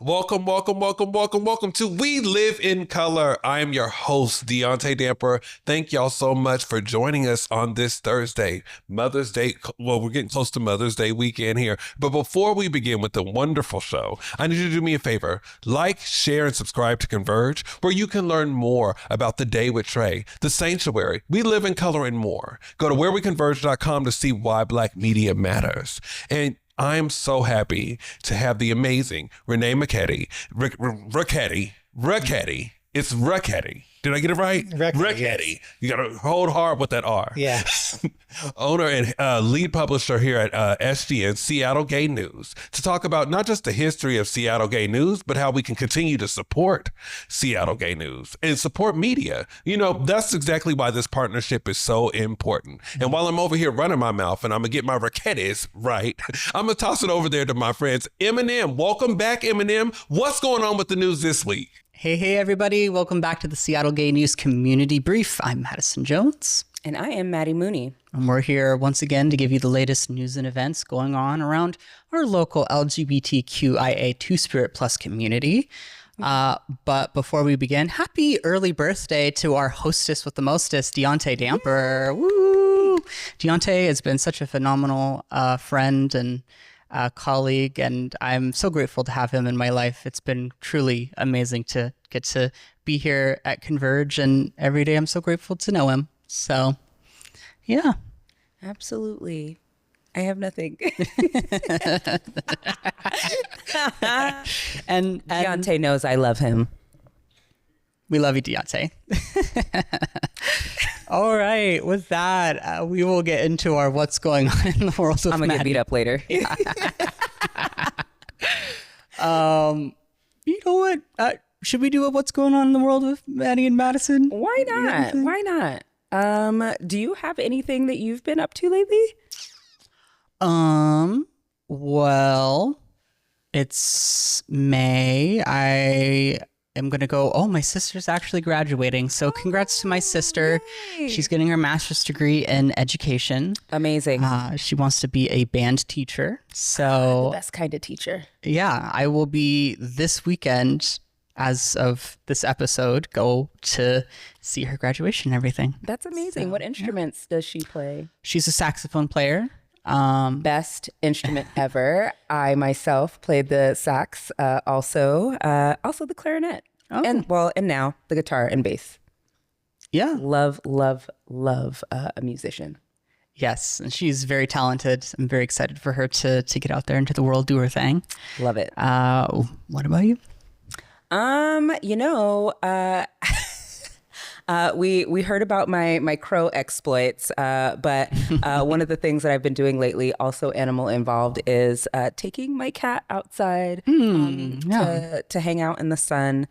Welcome to We Live in Color. I am your host, Deontay Damper. Thank y'all so much for joining us on this Thursday, Mother's Day. Well, we're getting close to Mother's Day weekend here. But before we begin with the wonderful show, I need you to do me a favor. Like, share, and subscribe to Converge, where you can learn more about the Day with Trey, the Sanctuary, We Live in Color, and more. Go to whereweconverge.com to see why Black media matters. And I'm so happy to have the amazing Renee Raketty. Raketty. It's Raketty. Did I get it right? Raketty. Yes. You got to hold hard with that R. Yeah. Owner and lead publisher here at SGN, Seattle Gay News, to talk about not just the history of Seattle Gay News, but how we can continue to support Seattle Gay News and support media. You know, that's exactly why this partnership is so important. And while I'm over here running my mouth and I'm going to get my Raketties right, I'm going to toss it over there to my friends. Eminem, welcome back, Eminem. What's going on with the news this week? Hey, everybody. Welcome back to the Seattle Gay News Community Brief. I'm Madison Jones. And I am Maddie Mooney. And we're here once again to give you the latest news and events going on around our local LGBTQIA Two-Spirit Plus community. But before we begin, happy early birthday to our hostess with the mostest, Deontay Damper. Woo! Deontay has been such a phenomenal friend and colleague, and I'm so grateful to have him in my life. It's been truly amazing to get to be here at Converge, and every day I'm so grateful to know him. So, yeah. Absolutely. I have nothing. and Deontay knows I love him. We love you, Deontay. All right. With that, we will get into our what's going on in the world of I'm going to get beat up later. You know what? Should we do a what's going on in the world with Maddie and Madison? Why not? Why not? Do you have anything that you've been up to lately? Well, it's May. I am going to go, my sister's actually graduating. So congrats to my sister. Yay. She's getting her master's degree in education. Amazing. She wants to be a band teacher. So the best kind of teacher. Yeah, I will be this weekend, as of this episode, go to see her graduation and everything. That's amazing. So, what instruments does she play? She's a saxophone player. Best instrument ever. I myself played the sax, also the clarinet, and now the guitar and bass. Yeah, love a musician. Yes, and she's very talented. I'm very excited for her to get out there into the world, do her thing. Love it. What about you? We heard about my crow exploits, but one of the things that I've been doing lately, also animal involved, is taking my cat outside to hang out in the sun.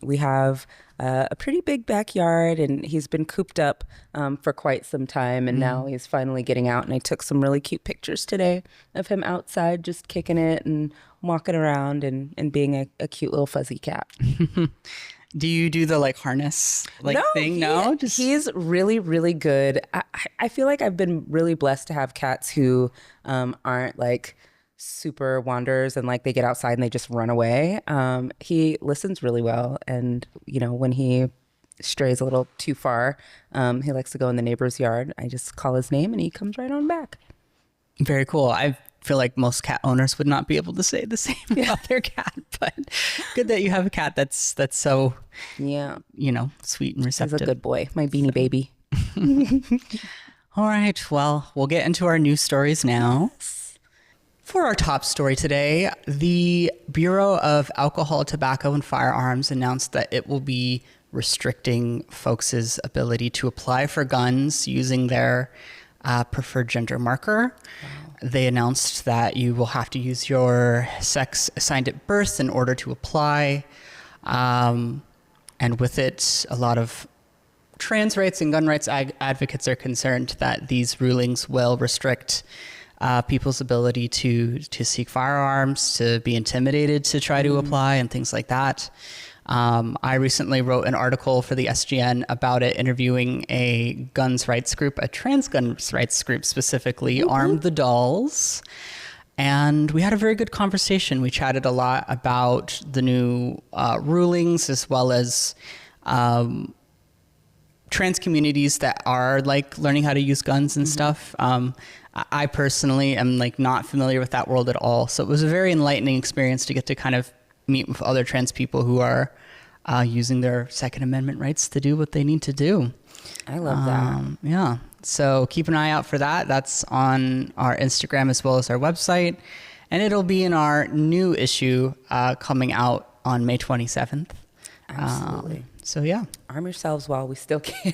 We have a pretty big backyard, and he's been cooped up for quite some time, and now he's finally getting out. And I took some really cute pictures today of him outside, just kicking it and walking around and being a cute little fuzzy cat. Do you do the harness thing? No, he's really, really good. I feel like I've been really blessed to have cats who aren't super wanderers and they get outside and they just run away. He listens really well, and when he strays a little too far, he likes to go in the neighbor's yard. I just call his name and he comes right on back. Very cool. I feel like most cat owners would not be able to say the same about their cat, but good that you have a cat that's so sweet and receptive. He's a good boy, my beanie baby. All right, well, we'll get into our news stories now. For our top story today, the Bureau of Alcohol, Tobacco, and Firearms announced that it will be restricting folks' ability to apply for guns using their preferred gender marker. Wow. They announced that you will have to use your sex assigned at birth in order to apply. And with it, a lot of trans rights and gun rights advocates are concerned that these rulings will restrict people's ability to seek firearms, to be intimidated to try to apply, and things like that. I recently wrote an article for the SGN about it, interviewing a guns rights group, a trans guns rights group specifically, Arm the Dolls. And we had a very good conversation. We chatted a lot about the new rulings, as well as trans communities that are like learning how to use guns and stuff. I personally am like not familiar with that world at all. So it was a very enlightening experience to get to kind of meet with other trans people who are using their Second Amendment rights to do what they need to do. I love that. Yeah. So keep an eye out for that. That's on our Instagram as well as our website. And it'll be in our new issue coming out on May 27th. Absolutely. So yeah. Arm yourselves while we still can.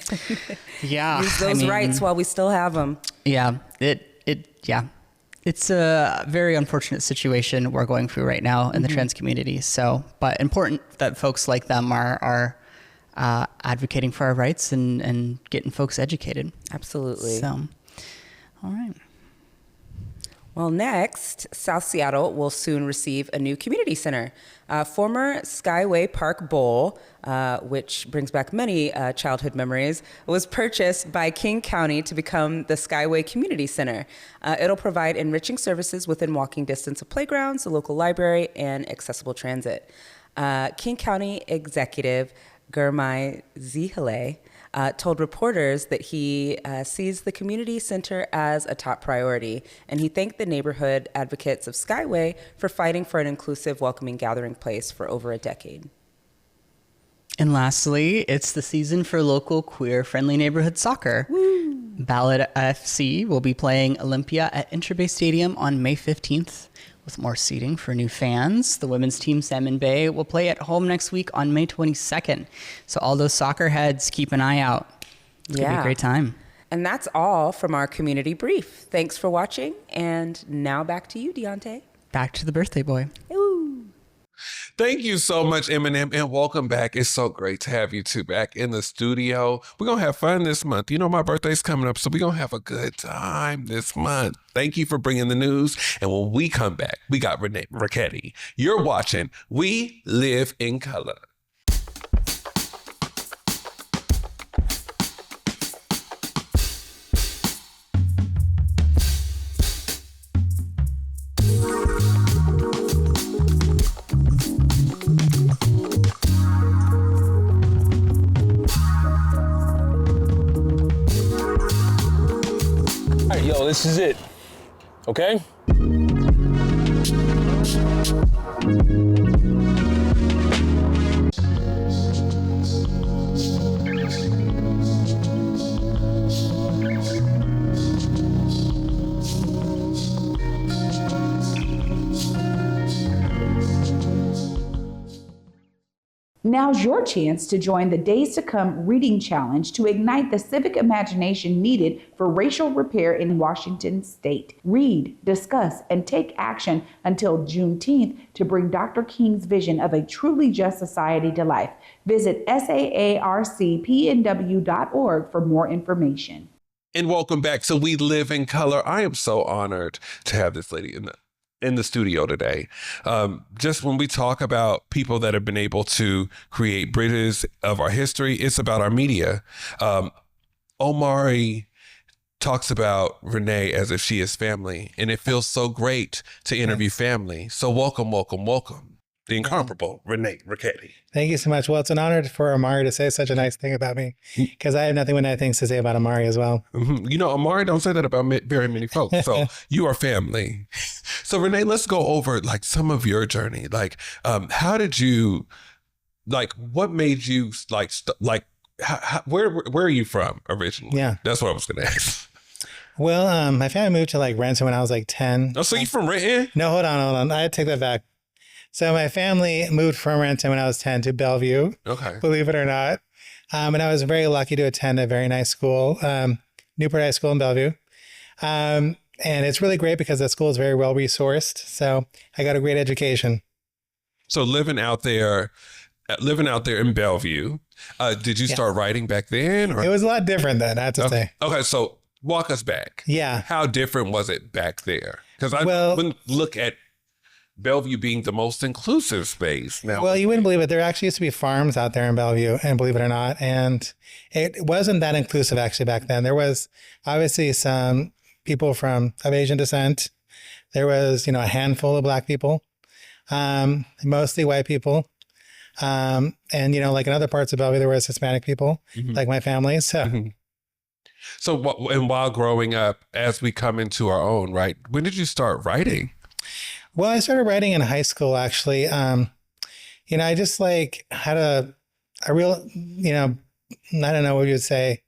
Yeah. Use those rights while we still have them. Yeah. Yeah. It's a very unfortunate situation we're going through right now in the trans community. So, but important that folks like them are advocating for our rights and getting folks educated. Absolutely. So, all right. Well, next, South Seattle will soon receive a new community center. Former Skyway Park Bowl, which brings back many childhood memories, was purchased by King County to become the Skyway Community Center. It'll provide enriching services within walking distance of playgrounds, a local library, and accessible transit. King County Executive Gurmai Zihale told reporters that he sees the community center as a top priority, and he thanked the neighborhood advocates of Skyway for fighting for an inclusive, welcoming gathering place for over a decade. And lastly, it's the season for local queer-friendly neighborhood soccer. Woo! Ballad FC will be playing Olympia at Interbay Stadium on May 15th. With more seating for new fans, the women's team Salmon Bay will play at home next week on May 22nd. So all those soccer heads, keep an eye out. It's going to be a great time. And that's all from our community brief. Thanks for watching. And now back to you, Deontay. Back to the birthday boy. Ooh. Thank you so much, Eminem, and welcome back. It's so great to have you two back in the studio. We're going to have fun this month. You know, my birthday's coming up, so we're going to have a good time this month. Thank you for bringing the news. And when we come back, we got Renee Raketty. You're watching We Live in Color. Yo, this is it, okay? Now's your chance to join the Days to Come Reading Challenge to ignite the civic imagination needed for racial repair in Washington state. Read, discuss, and take action until Juneteenth to bring Dr. King's vision of a truly just society to life. Visit saarcpnw.org for more information. And welcome back to We Live in Color. I am so honored to have this lady in the studio today. Just when we talk about people that have been able to create bridges of our history, it's about our media. Omari talks about Renee as if she is family, and it feels so great to interview family. So welcome, the incomparable Renee Raketty. Thank you so much. Well, it's an honor for Omari to say such a nice thing about me, because I have nothing but nice things to say about Omari as well. Mm-hmm. You know, Omari don't say that about very many folks. So you are family. So Renee, let's go over like some of your journey. Like, how did you, like, what made you where are you from originally? Yeah, that's what I was going to ask. Well, my family moved to like Renton when I was like 10. Oh, so you from Renton? No, hold on. I take that back. So my family moved from Renton when I was 10 to Bellevue. Okay. Believe it or not. And I was very lucky to attend a very nice school, Newport High School in Bellevue. And it's really great because the school is very well resourced. So I got a great education. So living out there in Bellevue, did you start writing back then? Or? It was a lot different then, I have to say. Okay, so walk us back. Yeah. How different was it back there? Because I wouldn't look at Bellevue being the most inclusive space now. Well, you wouldn't believe it. There actually used to be farms out there in Bellevue, and believe it or not. And it wasn't that inclusive actually back then. There was obviously some people of Asian descent. there was, a handful of Black people, mostly white people. And, like in other parts of Bellevue, there was Hispanic people, like my family. So, and while growing up, as we come into our own, right, when did you start writing? Well, I started writing in high school, actually. I just like had a real, I don't know what you would say,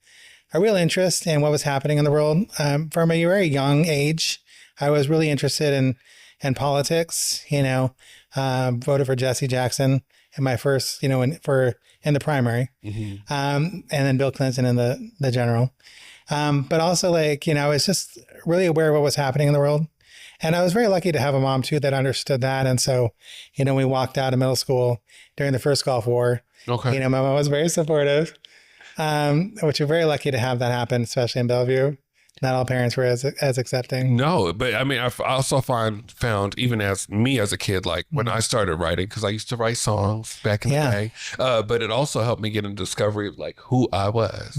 a real interest in what was happening in the world. From a very young age, I was really interested in politics, voted for Jesse Jackson in my first, in the primary, and then Bill Clinton in the general. But also like, I was just really aware of what was happening in the world. And I was very lucky to have a mom too that understood that. And so, we walked out of middle school during the first Gulf War. Okay. My mom was very supportive, which we're very lucky to have that happen, especially in Bellevue. Not all parents were as accepting. No, but I mean, I also found even as me as a kid, like when I started writing, because I used to write songs back in the day, but it also helped me get a discovery of like who I was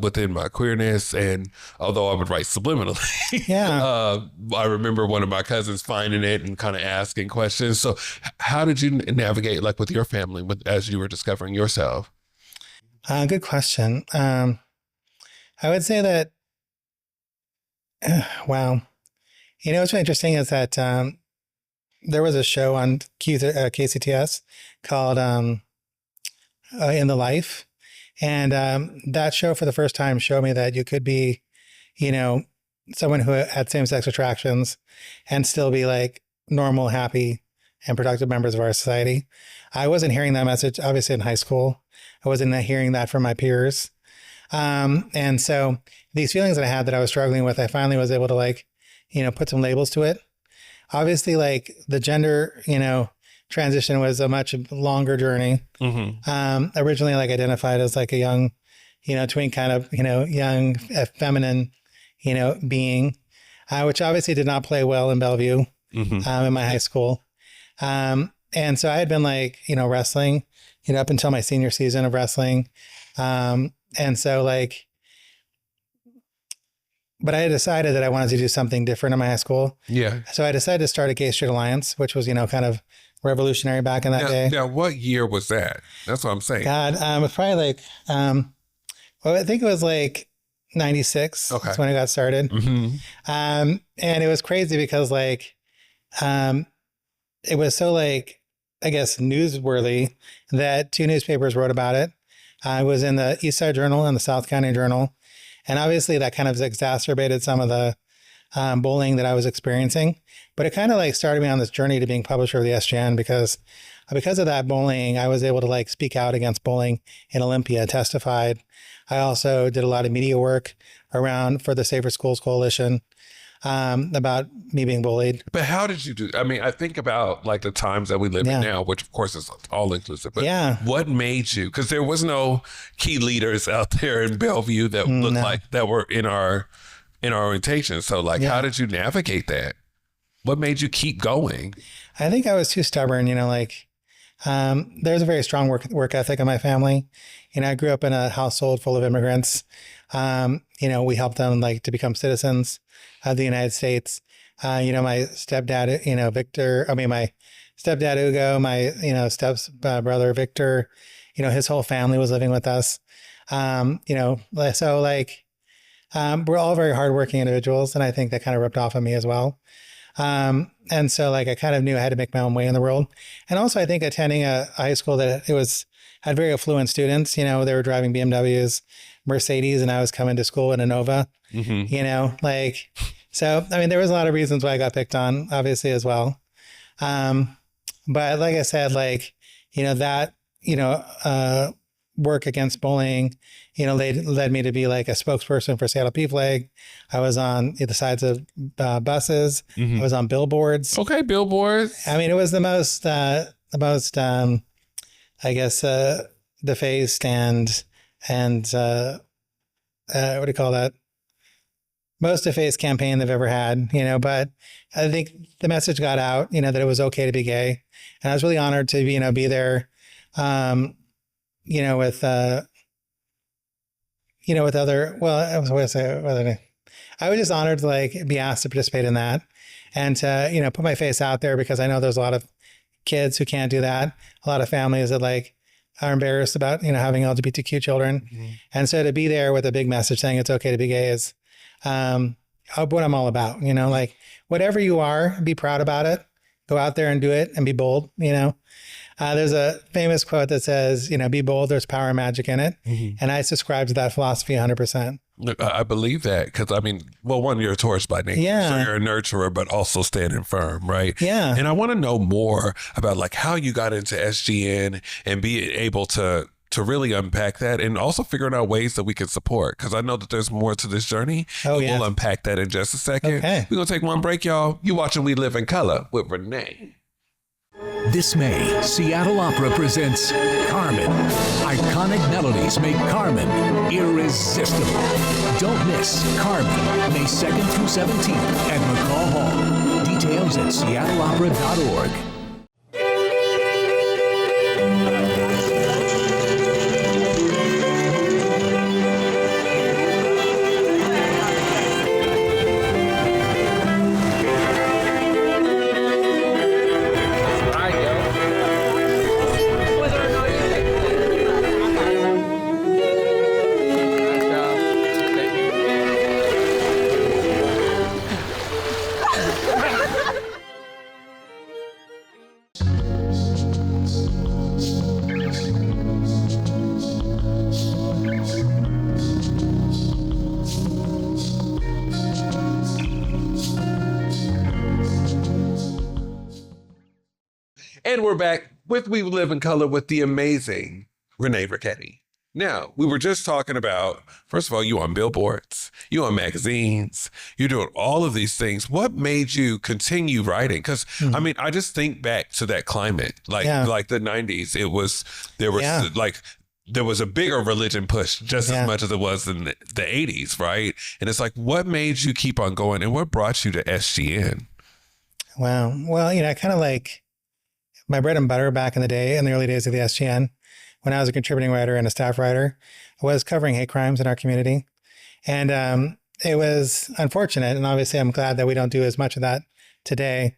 within my queerness. And although I would write subliminally, I remember one of my cousins finding it and kind of asking questions. So how did you navigate like with your family as you were discovering yourself? Good question. I would say that wow. What's really interesting is that there was a show on KCTS called In the Life. And that show for the first time showed me that you could be, someone who had same-sex attractions and still be like normal, happy, and productive members of our society. I wasn't hearing that message, obviously, in high school. I wasn't hearing that from my peers. And so these feelings that I had that I was struggling with, I finally was able to like, put some labels to it. Obviously, like the gender, transition was a much longer journey. Originally, like identified as like a young, tween kind of, young feminine, being, which obviously did not play well in Bellevue, in my high school. And so I had been like, wrestling, up until my senior season of wrestling. And so like, but I had decided that I wanted to do something different in my high school. Yeah. So I decided to start a Gay Straight Alliance, which was, kind of revolutionary back in that day. Now, what year was that? That's what I'm saying. God, it was probably like, I think it was like 96. Okay. That's when I got started. And it was crazy because like, it was so like, I guess, newsworthy that 2 newspapers wrote about it. I was in the East Side Journal and the South County Journal. And obviously that kind of exacerbated some of the bullying that I was experiencing. But it kind of like started me on this journey to being publisher of the SGN because of that bullying, I was able to like speak out against bullying in Olympia, testified. I also did a lot of media work for the Safer Schools Coalition. About me being bullied. But how did you do? I mean, I think about like the times that we live in now, which of course is all inclusive, but what made you, because there was no key leaders out there in Bellevue that looked like that were in our orientation. So like, how did you navigate that? What made you keep going? I think I was too stubborn, like, there's a very strong work ethic in my family. I grew up in a household full of immigrants. We helped them like to become citizens of the United States. My stepdad, Victor, my stepdad, Hugo, my, step's brother, Victor, his whole family was living with us. So like, we're all very hardworking individuals. And I think that kind of rubbed off on me as well. And so like, I kind of knew I had to make my own way in the world. And also I think attending a high school that had very affluent students, they were driving BMWs, Mercedes, and I was coming to school in a Nova, so, I mean, there was a lot of reasons why I got picked on, obviously, as well. But like I said, like, that, work against bullying, led me to be like a spokesperson for Seattle P-Flag. I was on the sides of buses. I was on billboards. Okay, billboards. I mean, it was the most, I guess, defaced and what do you call that? Most defaced campaign they've ever had, but I think the message got out, that it was okay to be gay. And I was really honored to, be there, with other, well, I was just honored to like be asked to participate in that. and to, put my face out there, because I know there's a lot of kids who can't do that. A lot of families that like are embarrassed about, having LGBTQ children. And so to be there with a big message saying it's okay to be gay is what I'm all about, like whatever you are, be proud about it, go out there and do it and be bold, There's a famous quote that says, be bold, there's power and magic in it. And I subscribe to that philosophy 100%. Look, I believe that because one, you're a Taurus by nature, so you're a nurturer, but also standing firm, right? Yeah. And I want to know more about like how you got into SGN and be able to really unpack that, and also figuring out ways that we can support, because I know that there's more to this journey. Oh, yeah. We'll unpack that in just a second. Okay. We're gonna take one break, y'all. You watching We Live in Color with Renee. This May, Seattle Opera presents Carmen. Iconic melodies make Carmen irresistible. Don't miss Carmen, May 2nd through 17th at McCaw Hall. Details at seattleopera.org. And we're back with We Live in Color with the amazing Renee Raketty. Now, we were just talking about, first of all, you on billboards, you on magazines, you're doing all of these things. What made you continue writing? Because, I just think back to that climate, like the 90s. There was a bigger religion push just as much as it was in the 80s, right? And it's like, what made you keep on going, and what brought you to SGN? Wow. Well, I kind of like my bread and butter back in the day, in the early days of the SGN, when I was a contributing writer and a staff writer, was covering hate crimes in our community. And it was unfortunate. And obviously I'm glad that we don't do as much of that today.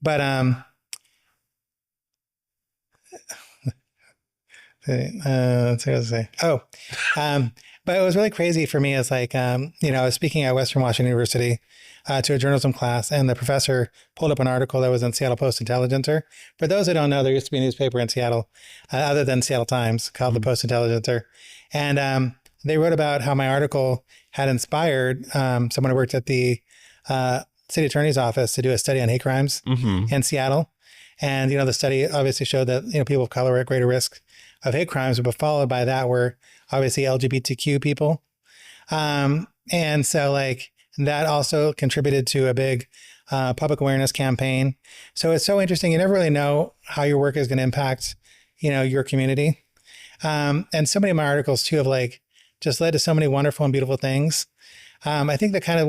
But let's see what I was say. But it was really crazy for me. It's like, I was speaking at Western Washington University to a journalism class, and the professor pulled up an article that was in Seattle Post-Intelligencer. For those who don't know, there used to be a newspaper in Seattle, other than Seattle Times, called the Post-Intelligencer. And they wrote about how my article had inspired someone who worked at the city attorney's office to do a study on hate crimes in Seattle. And, the study obviously showed that, people of color are at greater risk of hate crimes, but followed by that were obviously LGBTQ people. And so that also contributed to a big public awareness campaign. So it's so interesting. You never really know how your work is going to impact, your community. And so many of my articles too have just led to so many wonderful and beautiful things. I think that's kind of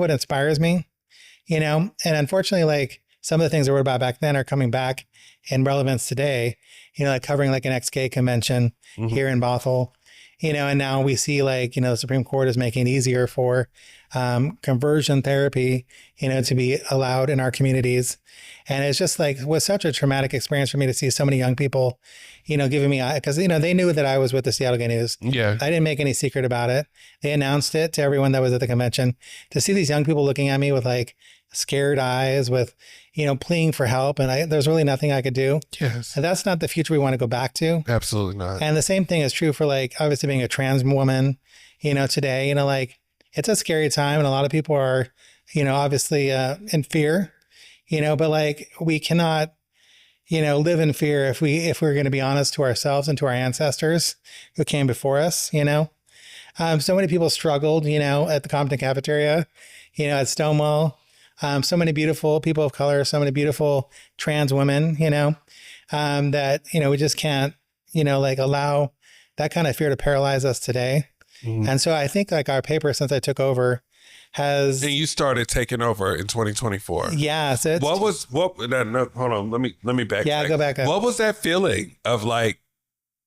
what inspires me, and unfortunately, some of the things I wrote about back then are coming back in relevance today, covering an ex-gay convention here in Bothell, and now we see the Supreme Court is making it easier for conversion therapy, to be allowed in our communities. And it's just was such a traumatic experience for me to see so many young people, giving me, because, they knew that I was with the Seattle Gay News. Yeah. I didn't make any secret about it. They announced it to everyone that was at the convention. To see these young people looking at me with scared eyes, with, pleading for help. And there's really nothing I could do. Yes. And that's not the future we want to go back to. Absolutely not. And the same thing is true for obviously being a trans woman, today, it's a scary time. And a lot of people are, obviously in fear, but we cannot, live in fear if we're going to be honest to ourselves and to our ancestors who came before us, so many people struggled, at the Compton cafeteria, at Stonewall. So many beautiful people of color, so many beautiful trans women, that, we just can't, allow that kind of fear to paralyze us today. And so I think our paper, since I took over, has... And you started taking over in 2024. Yeah. So hold on, let me back. Yeah, go back up. What was that feeling of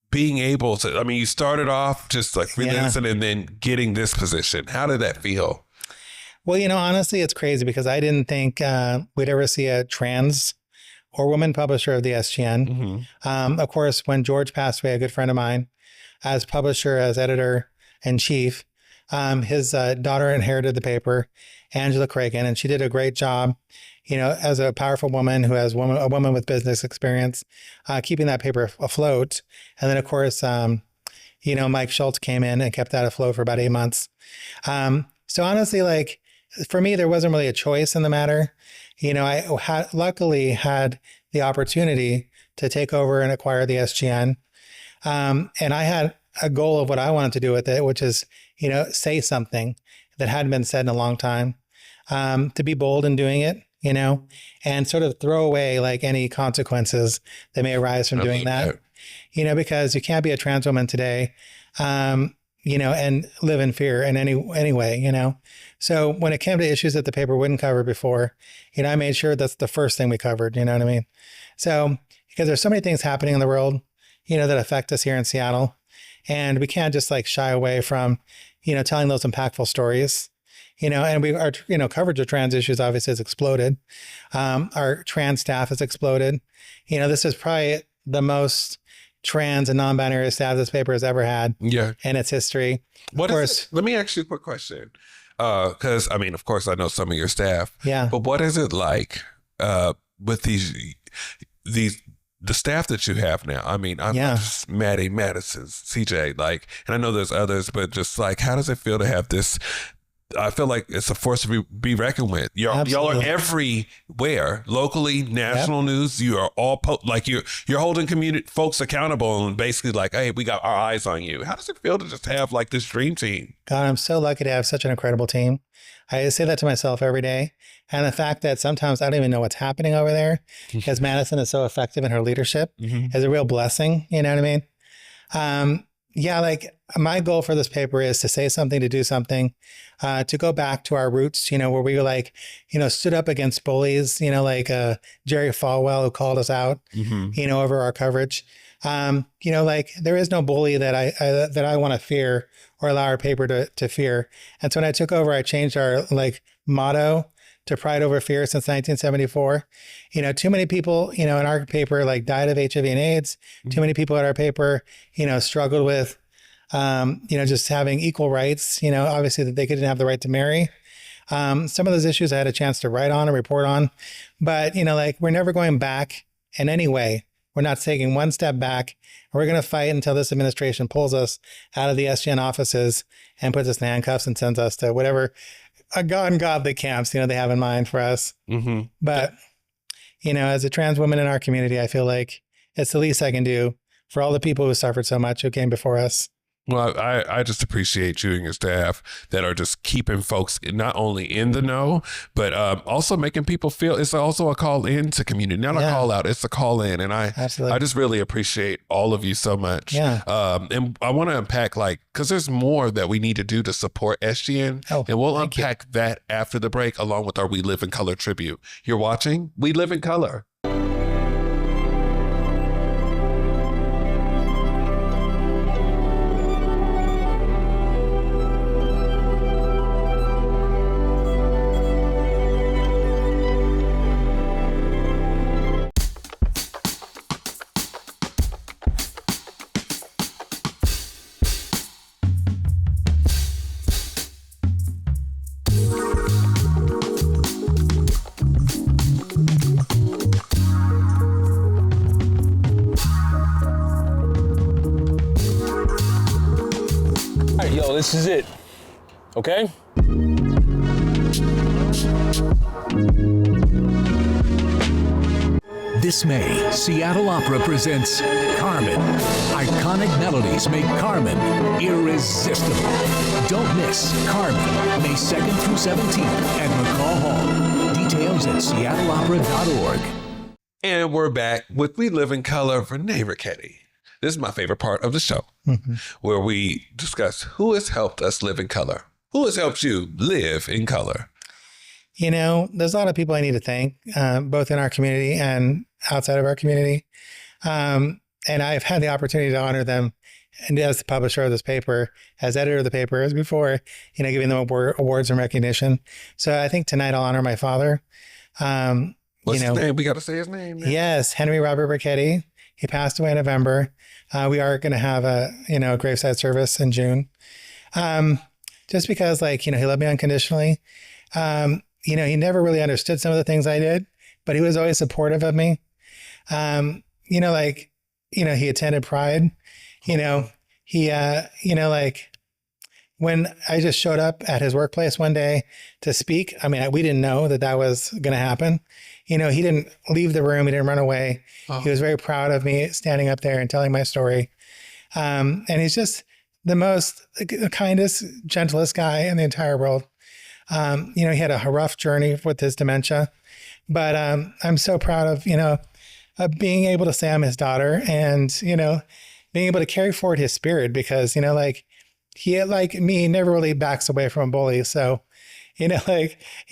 being able to, you started off just freelancing and then getting this position. How did that feel? Well, honestly, it's crazy because I didn't think we'd ever see a trans or woman publisher of the SGN. Of course, when George passed away, a good friend of mine, as publisher, as editor in chief, his daughter inherited the paper, Angela Cragen, and she did a great job, as a powerful woman who has a woman with business experience, keeping that paper afloat. And then, of course, Mike Schultz came in and kept that afloat for about 8 months. So honestly, like, for me, there wasn't really a choice in the matter. I luckily had the opportunity to take over and acquire the SGN. And I had a goal of what I wanted to do with it, which is, say something that hadn't been said in a long time, to be bold in doing it, and sort of throw away like any consequences that may arise from doing that, because you can't be a trans woman today, and live in fear in any way, So when it came to issues that the paper wouldn't cover before, I made sure that's the first thing we covered, you know what I mean? So, because there's so many things happening in the world, that affect us here in Seattle, and we can't just like shy away from, telling those impactful stories, and our coverage of trans issues obviously has exploded. Our trans staff has exploded. This is probably the most trans and non-binary staff this paper has ever had in its history. Let me ask you a quick question. Because of course I know some of your staff. Yeah. But what is it like with the staff that you have now? I'm just Maddie, Madison, CJ, and I know there's others, but just like, how does it feel to have this? I feel like it's a force to be reckoned with. Y'all are everywhere, locally, national news. You are all you're holding community folks accountable and basically like, hey, we got our eyes on you. How does it feel to just have like this dream team? God, I'm so lucky to have such an incredible team. I say that to myself every day. And the fact that sometimes I don't even know what's happening over there because Madison is so effective in her leadership is a real blessing. You know what I mean? My goal for this paper is to say something, to do something, to go back to our roots, where we stood up against bullies, Jerry Falwell, who called us out, over our coverage. There is no bully that I want to fear or allow our paper to fear. And so when I took over, I changed our motto to pride over fear since 1974. Too many people, in our paper, died of HIV and AIDS. Too many people in our paper, struggled with, just having equal rights, obviously that they couldn't have the right to marry. Some of those issues I had a chance to write on and report on, but, we're never going back in any way. We're not taking one step back. We're going to fight until this administration pulls us out of the SGN offices and puts us in handcuffs and sends us to whatever ungodly camps, they have in mind for us. But, as a trans woman in our community, I feel like it's the least I can do for all the people who suffered so much who came before us. Well, I just appreciate you and your staff that are just keeping folks not only in the know, but also making people feel it's also a call in to community, not a call out, it's a call in. And I just really appreciate all of you so much. Yeah. And I want to unpack because there's more that we need to do to support SGN. And we'll unpack that after the break, along with our We Live in Color tribute. You're watching We Live in Color. This is it, okay? This May, Seattle Opera presents Carmen. Iconic melodies make Carmen irresistible. Don't miss Carmen, May 2nd through 17th at McCaw Hall. Details at seattleopera.org. And we're back with We Live in Color, Renee Raketty. This is my favorite part of the show, where we discuss who has helped us live in color. Who has helped you live in color? There's a lot of people I need to thank, both in our community and outside of our community. And I've had the opportunity to honor them and as the publisher of this paper, as editor of the paper, as before, giving them awards and recognition. So I think tonight I'll honor my father. What's his name? We got to say his name. Man. Yes, Henry Robert Raketty. He passed away in November. We are going to have a graveside service in June. Just because he loved me unconditionally. He never really understood some of the things I did, but he was always supportive of me. He attended Pride. When I just showed up at his workplace one day to speak, we didn't know that was going to happen. He didn't leave the room. He didn't run away. Oh. He was very proud of me standing up there and telling my story. And he's just the most kindest, gentlest guy in the entire world. He had a rough journey with his dementia, but I'm so proud of being able to say I'm his daughter and, being able to carry forward his spirit because, he, like me, never really backs away from a bully. So, he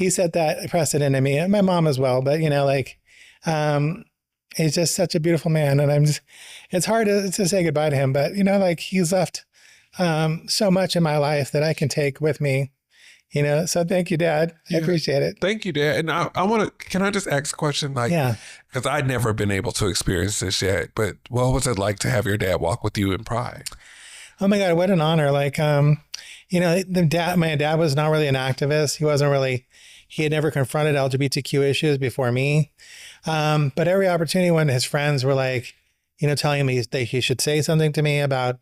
set that precedent in me and my mom as well. But, he's just such a beautiful man. And it's hard to say goodbye to him, but, he's left so much in my life that I can take with me. So thank you, Dad. I appreciate it. Thank you, Dad. And I want to, can I just ask a question? Because I'd never been able to experience this yet, but what was it like to have your dad walk with you in Pride? Oh my God, what an honor. My dad was not really an activist. He had never confronted LGBTQ issues before me. But every opportunity when his friends were telling me that he should say something to me about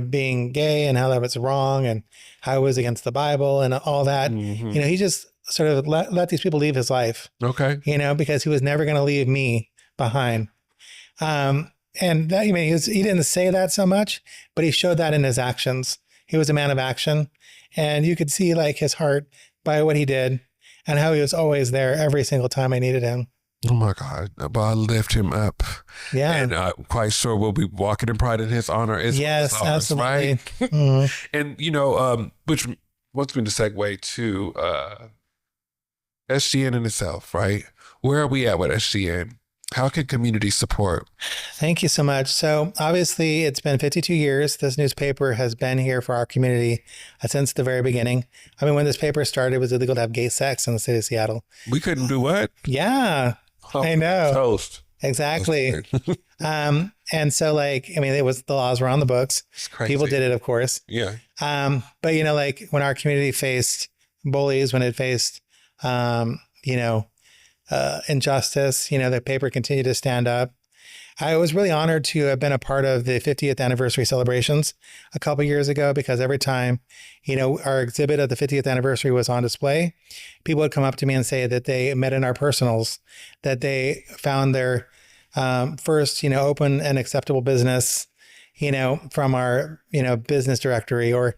being gay and how that was wrong and how it was against the Bible and all that. Mm-hmm. He just sort of let these people leave his life. Okay. Because he was never going to leave me behind. And that, he didn't say that so much, but he showed that in his actions. He was a man of action. And you could see his heart by what he did and how he was always there every single time I needed him. Oh my God. But I lift him up. Yeah. And I'm quite sure we'll be walking in Pride in his honor as yes, well as ours, absolutely. Right? Mm-hmm. And, which wants me to segue to SGN in itself, right? Where are we at with SGN? How can community support? Thank you so much. So obviously it's been 52 years. This newspaper has been here for our community since the very beginning. When this paper started, it was illegal to have gay sex in the city of Seattle. We couldn't do what? Yeah. I know. Toast. Exactly. And so the laws were on the books. It's crazy. People did it, of course. Yeah. But when our community faced bullies, when it faced, injustice, the paper continued to stand up. I was really honored to have been a part of the 50th anniversary celebrations a couple years ago because every time, our exhibit of the 50th anniversary was on display, people would come up to me and say that they met in our personals, that they found their first, open and acceptable business, from our, business directory, or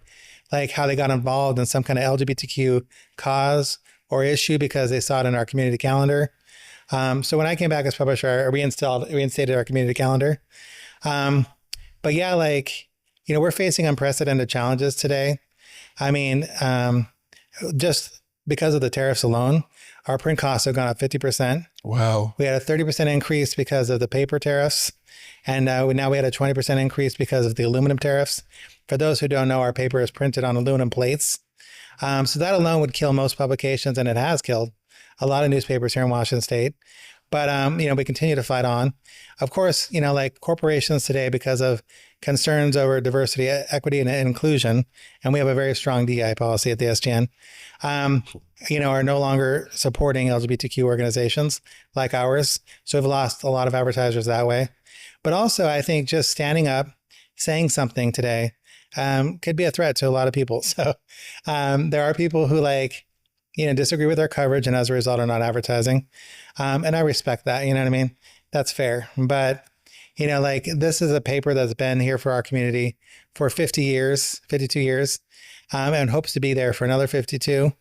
how they got involved in some kind of LGBTQ cause or issue because they saw it in our community calendar. So when I came back as publisher, I reinstated our community calendar. But yeah, we're facing unprecedented challenges today. Just because of the tariffs alone, our print costs have gone up 50%. Wow. We had a 30% increase because of the paper tariffs. And now we had a 20% increase because of the aluminum tariffs. For those who don't know, our paper is printed on aluminum plates. So that alone would kill most publications, and it has killed a lot of newspapers here in Washington State. But, we continue to fight on. Of course, corporations today, because of concerns over diversity, equity, and inclusion, and we have a very strong DEI policy at the SGN, are no longer supporting LGBTQ organizations like ours. So we've lost a lot of advertisers that way. But also, I think just standing up, saying something today, could be a threat to a lot of people. So there are people who disagree with our coverage and as a result are not advertising. And I respect that, you know what I mean? That's fair. But, this is a paper that's been here for our community for 52 years, and hopes to be there for another 52.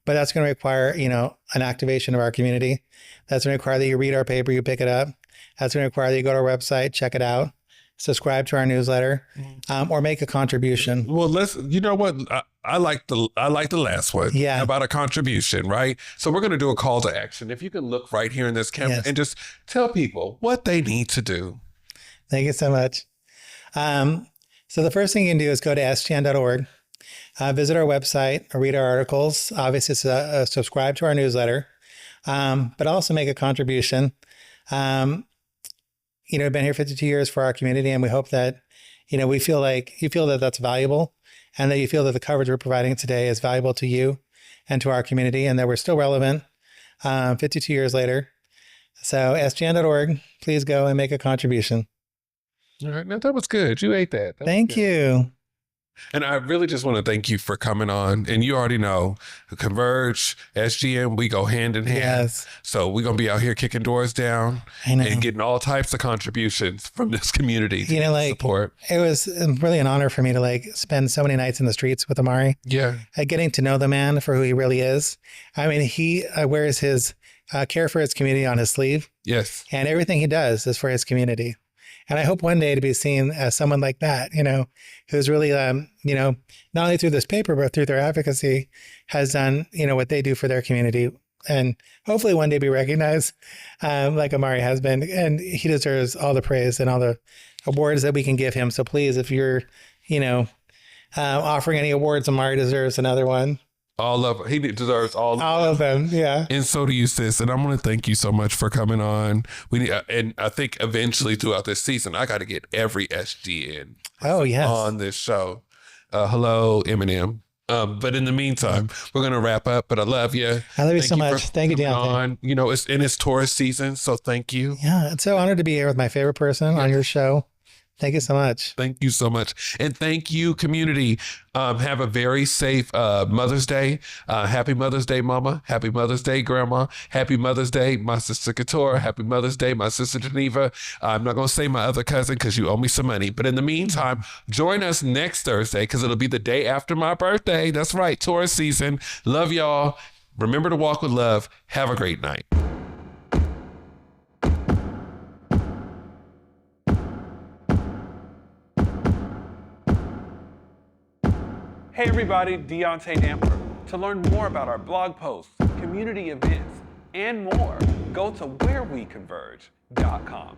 But that's going to require, an activation of our community. That's going to require that you read our paper, you pick it up. That's going to require that you go to our website, check it out, subscribe to our newsletter, or make a contribution. Well, you know what? I like the last one. Yeah. About a contribution, right? So we're going to do a call to action. If you can look right here in this camera and just tell people what they need to do. Thank you so much. So the first thing you can do is go to sgn.org, visit our website, or read our articles. Obviously, subscribe to our newsletter, but also make a contribution. We've been here 52 years for our community, and we hope that, we feel like you feel that that's valuable, and that you feel that the coverage we're providing today is valuable to you and to our community, and that we're still relevant 52 years later. So sgn.org, please go and make a contribution. All right. Now that was good. You ate that. Thank you. And I really just want to thank you for coming on. And you already know, Converge, SGN, we go hand in hand. Yes. So we're going to be out here kicking doors down and getting all types of contributions from this community to support. It was really an honor for me to spend so many nights in the streets with Amari. Yeah. Getting to know the man for who he really is. I mean, he wears his care for his community on his sleeve. Yes. And everything he does is for his community. And I hope one day to be seen as someone like that, who's really, not only through this paper, but through their advocacy has done, what they do for their community. And hopefully one day be recognized like Amari has been. And he deserves all the praise and all the awards that we can give him. So please, if you're, offering any awards, Amari deserves another one. All of he deserves all of them. Yeah. And so do you, sis. And I want to thank you so much for coming on. And I think eventually throughout this season, I got to get every SGN on this show. Hello, Eminem. But in the meantime, we're going to wrap up. But I love you. I love you so much. Thank you, Deontay. It's tourist season. So thank you. Yeah. It's so honored to be here with my favorite person on your show. Thank you so much. Thank you so much. And thank you, community. Have a very safe Mother's Day. Happy Mother's Day, Mama. Happy Mother's Day, Grandma. Happy Mother's Day, my sister Katora. Happy Mother's Day, my sister Geneva. I'm not going to say my other cousin because you owe me some money. But in the meantime, join us next Thursday because it'll be the day after my birthday. That's right, tourist season. Love y'all. Remember to walk with love. Have a great night. Hey everybody, Deontay Damper. To learn more about our blog posts, community events, and more, go to whereweconverge.com.